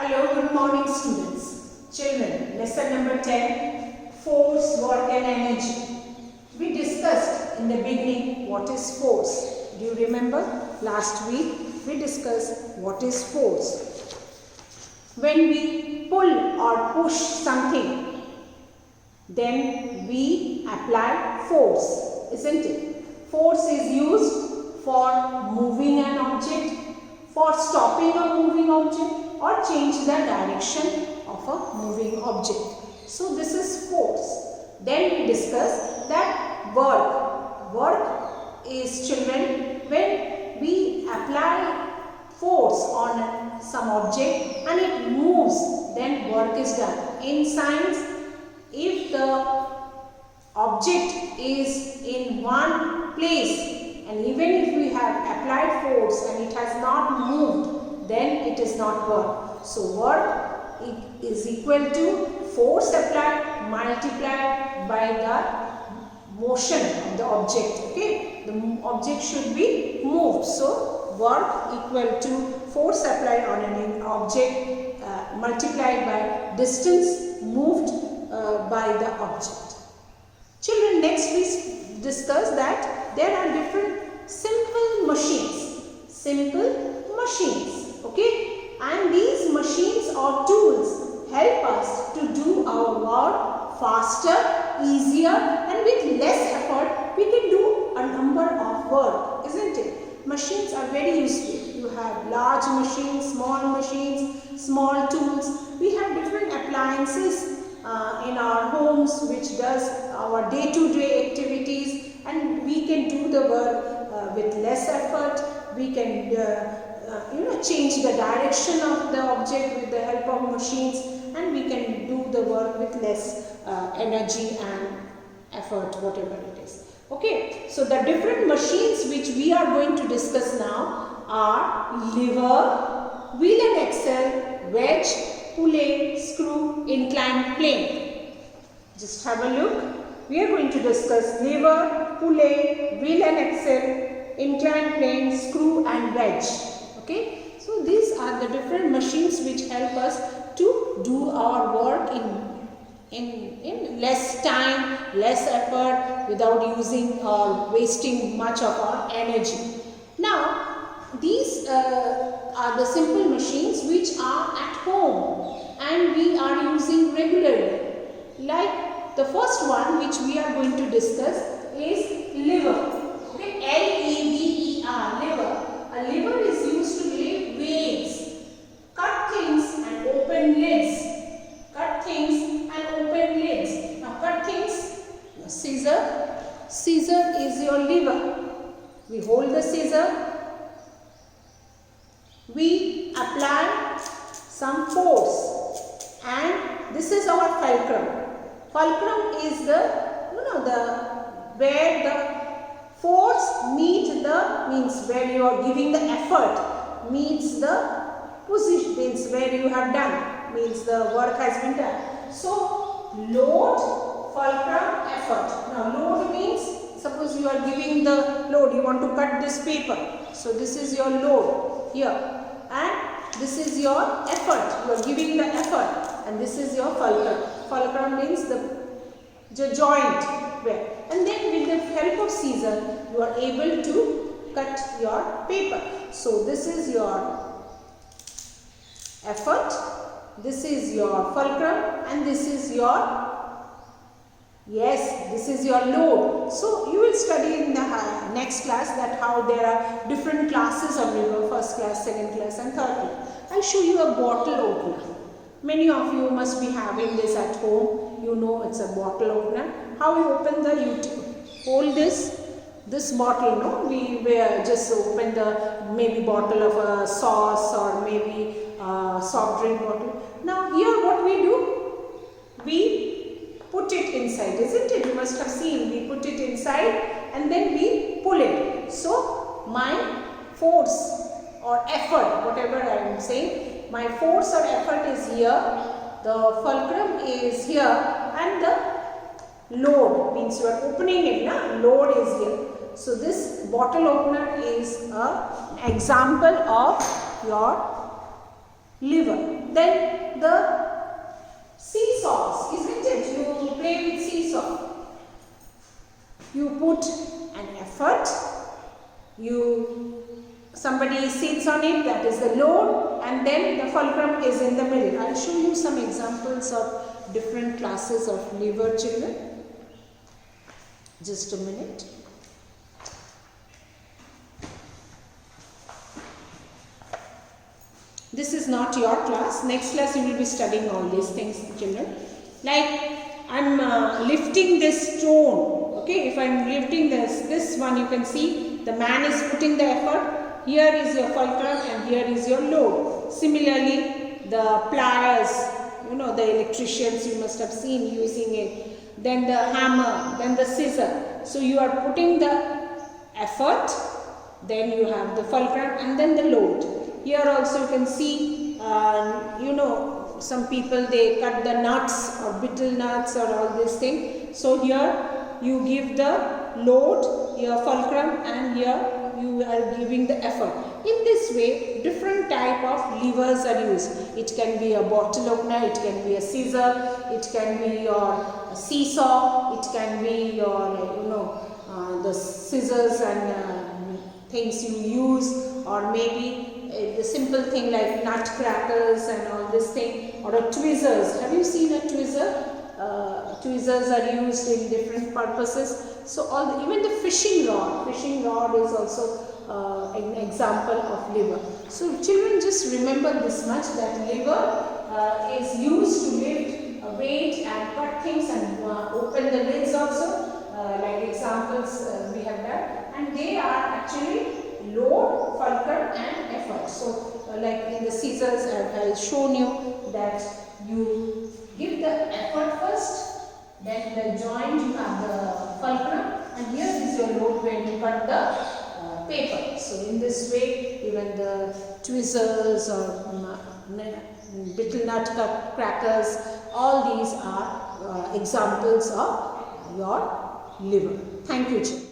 Hello, good morning students. Children, lesson number 10, force, work and energy. We discussed in the beginning what is force. Do you remember? Last week we discussed what is force. When we pull or push something, then we apply force, isn't it? Force is used for moving an object, for stopping a moving object, or change the direction of a moving object. So this is force. Then we discuss that work. Work is, children, when we apply force on some object and it moves, then work is done. In science, if the object is in one place and even if we have applied force and it has not moved, then it is not work. So work is equal to force applied multiplied by the motion of the object. Okay, the object should be moved. So work equal to force applied on an object multiplied by distance moved by the object. Children, next we discuss that there are different simple machines. Simple machines. Okay, and these machines or tools help us to do our work faster, easier, and with less effort we can do a number of work, isn't it? Machines are very useful. You have large machines, small tools. We have different appliances in our homes which does our day-to-day activities, and we can do the work with less effort. We can change the direction of the object with the help of machines, and we can do the work with less energy and effort, whatever it is. Okay, so the different machines which we are going to discuss now are lever, wheel and axle, wedge, pulley, screw, inclined plane. Just have a look. We are going to discuss lever, pulley, wheel and axle, inclined plane, screw and wedge. Okay, so these are the different machines which help us to do our work in less time, less effort, without using or wasting much of our energy. Now, these are the simple machines which are at home and we are using regularly. Like the first one which we are going to discuss is lever. Okay, L-E-V-E-R, lever. A lever is used to lift weights, cut things and open lids. Cut things and open lids. Now cut things, your scissor. Scissor is your lever. We hold the scissor. We apply some force, and this is our fulcrum. Fulcrum is the where the force means where you are giving the effort, means the position, means where you have done, means the work has been done. So load, fulcrum, effort. Now load means, suppose you are giving the load, you want to cut this paper. So this is your load here, and this is your effort. You are giving the effort, and this is your fulcrum. Fulcrum means the joint where. And then with the help of scissor, you are able to cut your paper. So this is your effort, this is your fulcrum, and this is your, this is your load. So you will study in the next class that how there are different classes of lever, first class, second class and third class. I'll show you a bottle opener. Many of you must be having this at home. You know it's a bottle opener. How you open you hold this bottle, no? We just open the maybe bottle of a sauce or maybe soft drink bottle. Now here what we do? We put it inside, isn't it? You must have seen, we put it inside and then we pull it. So my force or effort, whatever I am saying, my force or effort is here, the fulcrum is here, and the load means you are opening it, load is here. So this bottle opener is an example of your liver. Then the seesaws, isn't it? You play with seesaw. You put an effort, somebody sits on it, that is the load, and then the fulcrum is in the middle. I will show you some examples of different classes of liver, children. Just a minute. This is not your class. Next class you will be studying all these things, children. Like I am lifting this stone. Okay, if I am lifting this one, you can see the man is putting the effort. Here is your fulcrum and here is your load. Similarly, the pliers, the electricians you must have seen using it. Then the hammer, then the scissor. So you are putting the effort, then you have the fulcrum and then the load. Here also you can see, some people they cut the nuts or betel nuts or all these things. So here you give the load, your fulcrum, and here you are giving the effort. In this way, different type of levers are used. It can be a bottle opener, it can be a scissor, it can be your seesaw, it can be your, the scissors and things you use, or maybe the simple thing like nut crackers and all this thing, or a tweezers. Have you seen a tweezer? Tweezers are used in different purposes. So even the fishing rod is also an example of lever. So children, just remember this much, that lever is used to lift a weight and cut things and open the lids also, like examples we have done, and they are actually load, fulcrum and effort. So like in the scissors I have shown you that you give the effort first, then the joint you have the fulcrum, and here is your load when you cut the paper. So in this way, even the tweezers or betel nut crackers, all these are examples of your liver. Thank you, children.